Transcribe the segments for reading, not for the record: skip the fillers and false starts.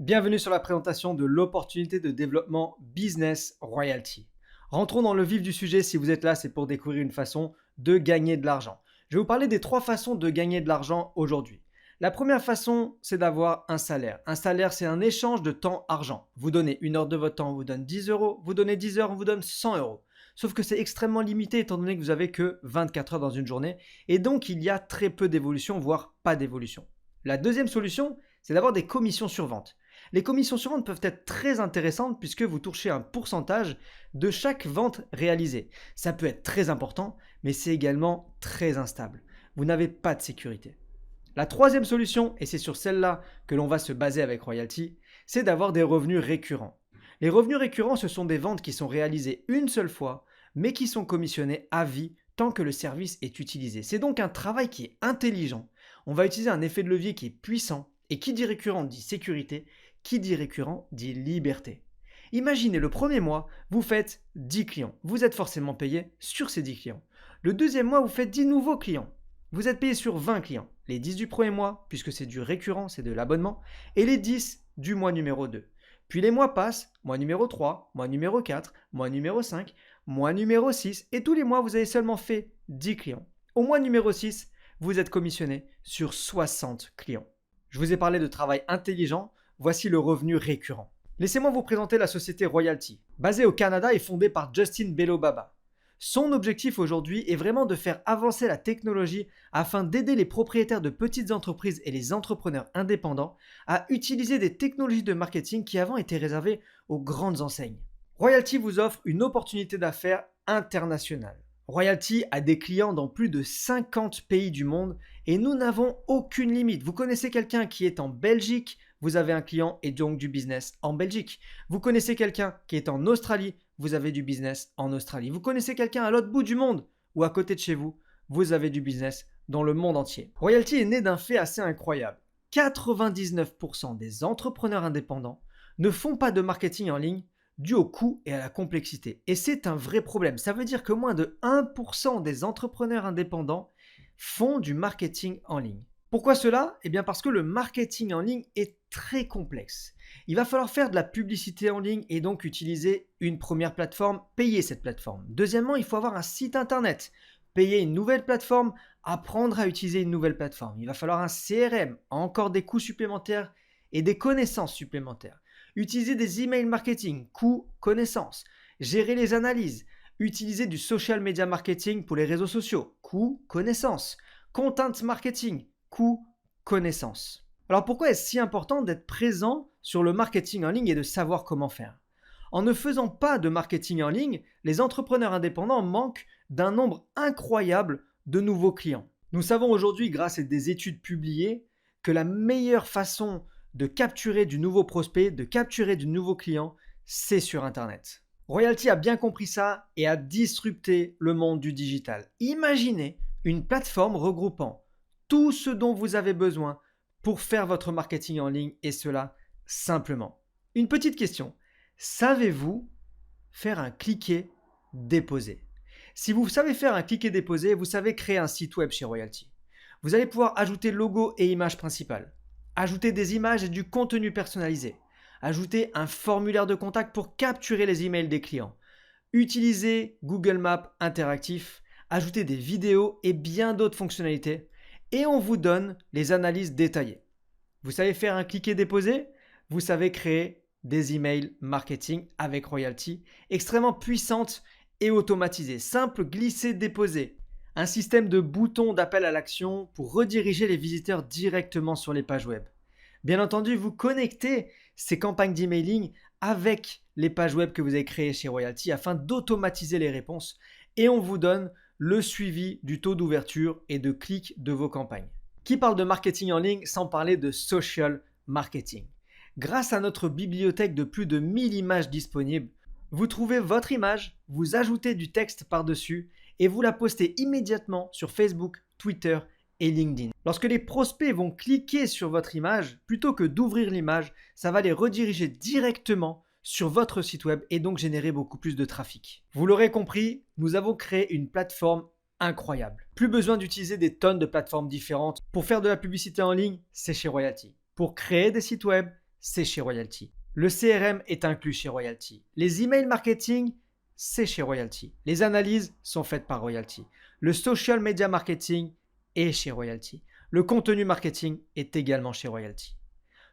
Bienvenue sur la présentation de l'opportunité de développement Business Royalty. Rentrons dans le vif du sujet. Si vous êtes là, c'est pour découvrir une façon de gagner de l'argent. Je vais vous parler des 3 façons de gagner de l'argent aujourd'hui. La première façon, c'est d'avoir un salaire. Un salaire, c'est un échange de temps-argent. Vous donnez 1 heure de votre temps, on vous donne 10 euros. Vous donnez 10 heures, on vous donne 100 euros. Sauf que c'est extrêmement limité étant donné que vous n'avez que 24 heures dans une journée. Et donc, il y a très peu d'évolution, voire pas d'évolution. La deuxième solution, c'est d'avoir des commissions sur vente. Les commissions sur vente peuvent être très intéressantes puisque vous touchez un pourcentage de chaque vente réalisée. Ça peut être très important, mais c'est également très instable. Vous n'avez pas de sécurité. La troisième solution, et c'est sur celle-là que l'on va se baser avec Royalty, c'est d'avoir des revenus récurrents. Les revenus récurrents, ce sont des ventes qui sont réalisées une seule fois, mais qui sont commissionnées à vie tant que le service est utilisé. C'est donc un travail qui est intelligent. On va utiliser un effet de levier qui est puissant, et qui dit récurrent dit sécurité, qui dit récurrent dit liberté. Imaginez le premier mois, vous faites 10 clients. Vous êtes forcément payé sur ces 10 clients. Le deuxième mois, vous faites 10 nouveaux clients. Vous êtes payé sur 20 clients. Les 10 du premier mois, puisque c'est du récurrent, c'est de l'abonnement, et les 10 du mois numéro 2. Puis les mois passent, mois numéro 3, mois numéro 4, mois numéro 5, mois numéro 6, et tous les mois, vous avez seulement fait 10 clients. Au mois numéro 6, vous êtes commissionné sur 60 clients. Je vous ai parlé de travail intelligent, voici le revenu récurrent. Laissez-moi vous présenter la société Royalty, basée au Canada et fondée par Justin Belobaba. Son objectif aujourd'hui est vraiment de faire avancer la technologie afin d'aider les propriétaires de petites entreprises et les entrepreneurs indépendants à utiliser des technologies de marketing qui avant étaient réservées aux grandes enseignes. Royalty vous offre une opportunité d'affaires internationale. Royalty a des clients dans plus de 50 pays du monde et nous n'avons aucune limite. Vous connaissez quelqu'un qui est en Belgique, vous avez un client et donc du business en Belgique. Vous connaissez quelqu'un qui est en Australie, vous avez du business en Australie. Vous connaissez quelqu'un à l'autre bout du monde ou à côté de chez vous, vous avez du business dans le monde entier. Royalty est né d'un fait assez incroyable. 99% des entrepreneurs indépendants ne font pas de marketing en ligne dû au coût et à la complexité. Et c'est un vrai problème. Ça veut dire que moins de 1% des entrepreneurs indépendants font du marketing en ligne. Pourquoi cela? Eh bien parce que le marketing en ligne est très complexe. Il va falloir faire de la publicité en ligne et donc utiliser une première plateforme, payer cette plateforme. Deuxièmement, il faut avoir un site internet, payer une nouvelle plateforme, apprendre à utiliser une nouvelle plateforme. Il va falloir un CRM, encore des coûts supplémentaires et des connaissances supplémentaires. Utiliser des emails marketing, coûts, connaissances. Gérer les analyses. Utiliser du social media marketing pour les réseaux sociaux, coûts, connaissances. Content marketing, coûts, connaissances. Alors pourquoi est-ce si important d'être présent sur le marketing en ligne et de savoir comment faire? En ne faisant pas de marketing en ligne, les entrepreneurs indépendants manquent d'un nombre incroyable de nouveaux clients. Nous savons aujourd'hui, grâce à des études publiées, que la meilleure façon de capturer du nouveau prospect, de capturer du nouveau client, c'est sur Internet. Royalty a bien compris ça et a disrupté le monde du digital. Imaginez une plateforme regroupant tout ce dont vous avez besoin pour faire votre marketing en ligne et cela simplement. Une petite question. Savez-vous faire un cliquer-déposer? Si vous savez faire un cliquer-déposer, vous savez créer un site web chez Royalty. Vous allez pouvoir ajouter logo et image principale, ajouter des images et du contenu personnalisé, ajouter un formulaire de contact pour capturer les emails des clients, utiliser Google Maps interactif, ajouter des vidéos et bien d'autres fonctionnalités. Et on vous donne les analyses détaillées. Vous savez faire un cliquer-déposer? Vous savez créer des emails marketing avec Royalty, extrêmement puissantes et automatisées. Simple glisser-déposer. Un système de boutons d'appel à l'action pour rediriger les visiteurs directement sur les pages web. Bien entendu, vous connectez ces campagnes d'emailing avec les pages web que vous avez créées chez Royalty afin d'automatiser les réponses et on vous donne le suivi du taux d'ouverture et de clics de vos campagnes. Qui parle de marketing en ligne sans parler de social marketing? Grâce à notre bibliothèque de plus de 1000 images disponibles, vous trouvez votre image, vous ajoutez du texte par-dessus et vous la postez immédiatement sur Facebook, Twitter et LinkedIn. Lorsque les prospects vont cliquer sur votre image, plutôt que d'ouvrir l'image, ça va les rediriger directement sur votre site web et donc générer beaucoup plus de trafic. Vous l'aurez compris, nous avons créé une plateforme incroyable. Plus besoin d'utiliser des tonnes de plateformes différentes. Pour faire de la publicité en ligne, c'est chez Royalty. Pour créer des sites web, c'est chez Royalty. Le CRM est inclus chez Royalty. Les emails marketing, c'est chez Royalty. Les analyses sont faites par Royalty. Le social media marketing est chez Royalty. Le contenu marketing est également chez Royalty.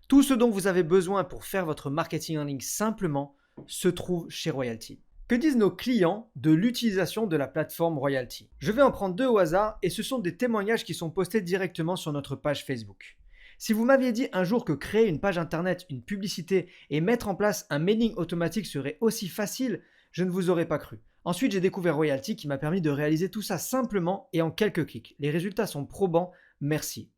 Tout ce dont vous avez besoin pour faire votre marketing en ligne simplement se trouve chez Royalty. Que disent nos clients de l'utilisation de la plateforme Royalty? Je vais en prendre deux au hasard et ce sont des témoignages qui sont postés directement sur notre page Facebook. Si vous m'aviez dit un jour que créer une page internet, une publicité et mettre en place un mailing automatique serait aussi facile, je ne vous aurais pas cru. Ensuite, j'ai découvert Royalty qui m'a permis de réaliser tout ça simplement et en quelques clics. Les résultats sont probants, merci.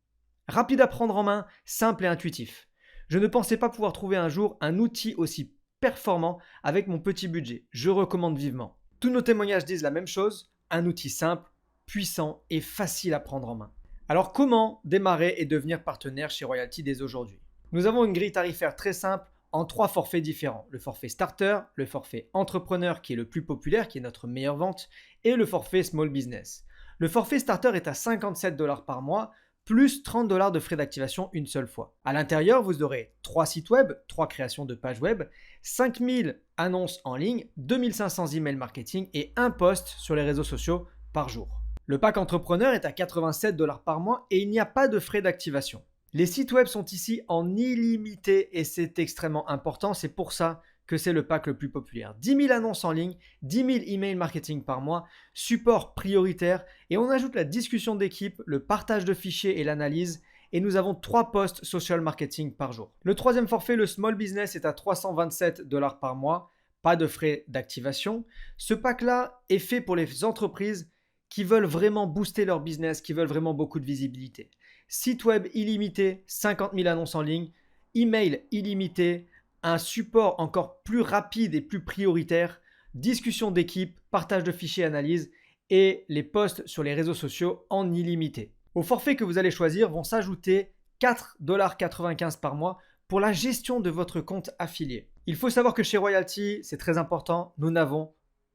Rapide à prendre en main, simple et intuitif. Je ne pensais pas pouvoir trouver un jour un outil aussi performant avec mon petit budget. Je recommande vivement. Tous nos témoignages disent la même chose, un outil simple, puissant et facile à prendre en main. Alors comment démarrer et devenir partenaire chez Royalty dès aujourd'hui? Nous avons une grille tarifaire très simple en 3 forfaits différents. Le forfait starter, le forfait entrepreneur qui est le plus populaire, qui est notre meilleure vente, et le forfait small business. Le forfait starter est à 57 $ par mois, plus 30 $ de frais d'activation une seule fois. À l'intérieur, vous aurez 3 sites web, 3 créations de pages web, 5000 annonces en ligne, 2500 emails marketing et un post sur les réseaux sociaux par jour. Le pack entrepreneur est à 87 $ par mois et il n'y a pas de frais d'activation. Les sites web sont ici en illimité et c'est extrêmement important, c'est pour ça que c'est le pack le plus populaire. 10 000 annonces en ligne, 10 000 emails marketing par mois, support prioritaire et on ajoute la discussion d'équipe, le partage de fichiers et l'analyse et nous avons 3 posts social marketing par jour. Le troisième forfait, le small business, est à 327 $ par mois, pas de frais d'activation. Ce pack-là est fait pour les entreprises qui veulent vraiment booster leur business, qui veulent vraiment beaucoup de visibilité. Site web illimité, 50 000 annonces en ligne, email illimité, un support encore plus rapide et plus prioritaire, discussion d'équipe, partage de fichiers analyse et les posts sur les réseaux sociaux en illimité. Au forfait que vous allez choisir vont s'ajouter 4,95 $ par mois pour la gestion de votre compte affilié. Il faut savoir que chez Royalty, c'est très important, nous n'avons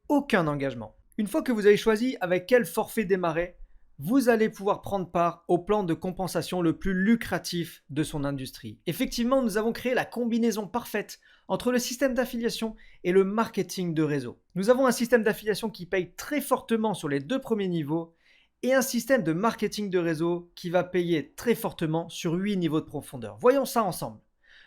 aucun engagement. Une fois que vous avez choisi avec quel forfait démarrer, vous allez pouvoir prendre part au plan de compensation le plus lucratif de son industrie. Effectivement, nous avons créé la combinaison parfaite entre le système d'affiliation et le marketing de réseau. Nous avons un système d'affiliation qui paye très fortement sur les 2 premiers niveaux et un système de marketing de réseau qui va payer très fortement sur 8 niveaux de profondeur. Voyons ça ensemble.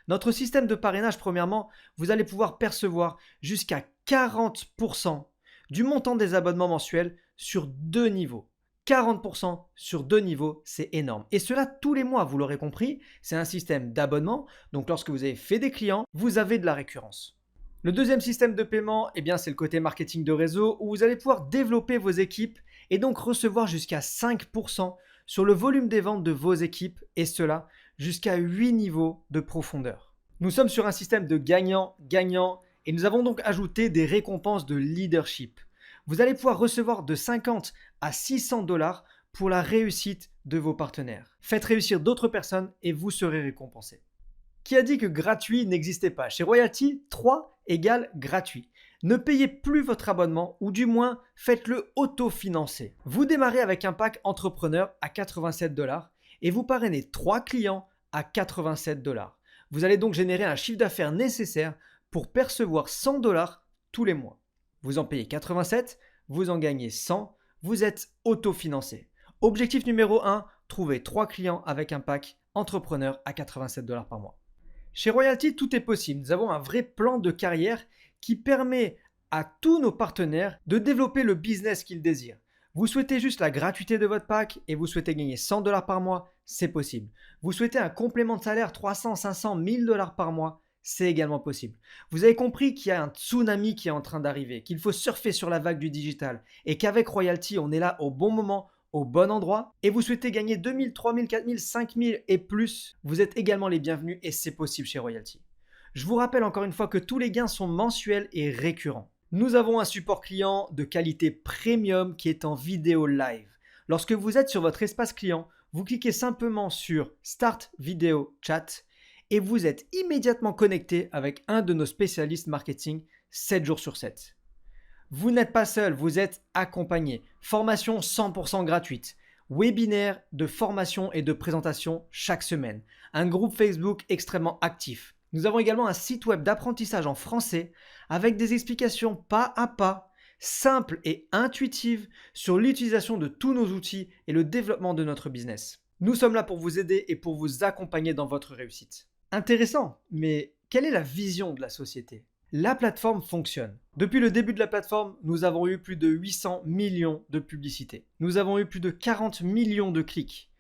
Notre système de parrainage, premièrement, vous allez pouvoir percevoir jusqu'à 40% du montant des abonnements mensuels sur 2 niveaux. 40% sur 2 niveaux, c'est énorme. Et cela tous les mois, vous l'aurez compris, c'est un système d'abonnement. Donc lorsque vous avez fait des clients, vous avez de la récurrence. Le deuxième système de paiement, c'est le côté marketing de réseau où vous allez pouvoir développer vos équipes et donc recevoir jusqu'à 5% sur le volume des ventes de vos équipes et cela jusqu'à 8 niveaux de profondeur. Nous sommes sur un système de gagnant-gagnant et nous avons donc ajouté des récompenses de leadership. Vous allez pouvoir recevoir de 50 à 600 $ pour la réussite de vos partenaires. Faites réussir d'autres personnes et vous serez récompensé. Qui a dit que gratuit n'existait pas? Chez Royalty, 3 égale gratuit. Ne payez plus votre abonnement ou du moins faites-le autofinancer. Vous démarrez avec un pack entrepreneur à 87 $ et vous parrainez 3 clients à 87 $. Vous allez donc générer un chiffre d'affaires nécessaire pour percevoir 100 $ tous les mois. Vous en payez 87, vous en gagnez 100, vous êtes autofinancé. Objectif numéro 1, trouver 3 clients avec un pack entrepreneur à 87 $ par mois. Chez Royalty, tout est possible. Nous avons un vrai plan de carrière qui permet à tous nos partenaires de développer le business qu'ils désirent. Vous souhaitez juste la gratuité de votre pack et vous souhaitez gagner 100 $ par mois, c'est possible. Vous souhaitez un complément de salaire 300, 500, 1000 $ par mois, c'est également possible. Vous avez compris qu'il y a un tsunami qui est en train d'arriver, qu'il faut surfer sur la vague du digital et qu'avec Royalty, on est là au bon moment, au bon endroit et vous souhaitez gagner 2000, 3000, 4000, 5000 et plus, vous êtes également les bienvenus et c'est possible chez Royalty. Je vous rappelle encore une fois que tous les gains sont mensuels et récurrents. Nous avons un support client de qualité premium qui est en vidéo live. Lorsque vous êtes sur votre espace client, vous cliquez simplement sur Start Vidéo Chat et vous êtes immédiatement connecté avec un de nos spécialistes marketing 7 jours sur 7. Vous n'êtes pas seul, vous êtes accompagné. Formation 100% gratuite. Webinaire de formation et de présentation chaque semaine. Un groupe Facebook extrêmement actif. Nous avons également un site web d'apprentissage en français avec des explications pas à pas, simples et intuitives sur l'utilisation de tous nos outils et le développement de notre business. Nous sommes là pour vous aider et pour vous accompagner dans votre réussite. Intéressant, mais quelle est la vision de la société? La plateforme fonctionne. Depuis le début de la plateforme, nous avons eu plus de 800 millions de publicités. Nous avons eu plus de 40 millions de clics.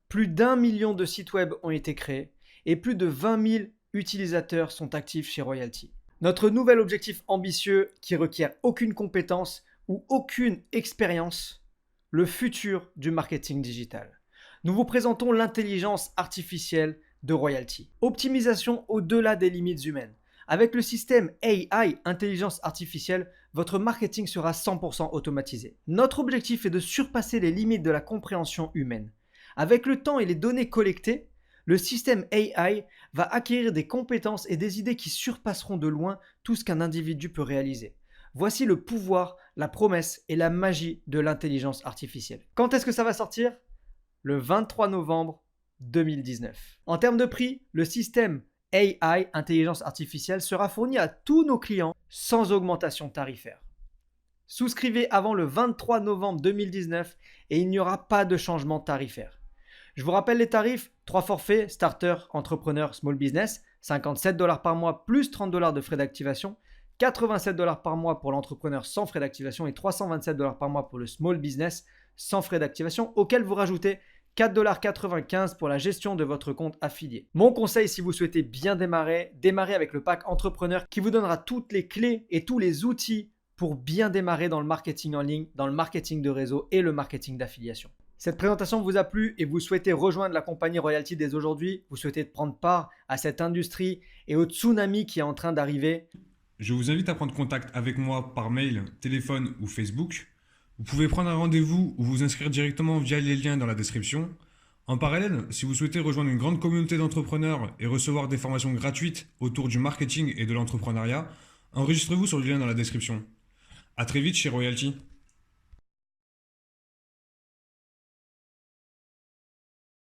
Plus d'1 million de sites web ont été créés et plus de 20 000 utilisateurs sont actifs chez Royalty. Notre nouvel objectif ambitieux qui requiert aucune compétence ou aucune expérience, le futur du marketing digital. Nous vous présentons l'intelligence artificielle de Royalty. Optimisation au-delà des limites humaines. Avec le système AI, intelligence artificielle, votre marketing sera 100% automatisé. Notre objectif est de surpasser les limites de la compréhension humaine. Avec le temps et les données collectées, le système AI va acquérir des compétences et des idées qui surpasseront de loin tout ce qu'un individu peut réaliser. Voici le pouvoir, la promesse et la magie de l'intelligence artificielle. Quand est-ce que ça va sortir? Le 23 novembre 2019. En termes de prix, le système AI, intelligence artificielle, sera fourni à tous nos clients sans augmentation tarifaire. Souscrivez avant le 23 novembre 2019 et il n'y aura pas de changement tarifaire. Je vous rappelle les tarifs, 3 forfaits, starter, entrepreneur, small business, 57 $ par mois plus 30 $ de frais d'activation, 87 $ par mois pour l'entrepreneur sans frais d'activation et 327 $ par mois pour le small business sans frais d'activation, auquel vous rajoutez 4,95 $ pour la gestion de votre compte affilié. Mon conseil si vous souhaitez bien démarrer, démarrez avec le pack entrepreneur qui vous donnera toutes les clés et tous les outils pour bien démarrer dans le marketing en ligne, dans le marketing de réseau et le marketing d'affiliation. Cette présentation vous a plu et vous souhaitez rejoindre la compagnie Royalty dès aujourd'hui, vous souhaitez prendre part à cette industrie et au tsunami qui est en train d'arriver. Je vous invite à prendre contact avec moi par mail, téléphone ou Facebook. Vous pouvez prendre un rendez-vous ou vous inscrire directement via les liens dans la description. En parallèle, si vous souhaitez rejoindre une grande communauté d'entrepreneurs et recevoir des formations gratuites autour du marketing et de l'entrepreneuriat, enregistrez-vous sur le lien dans la description. À très vite chez Royalty.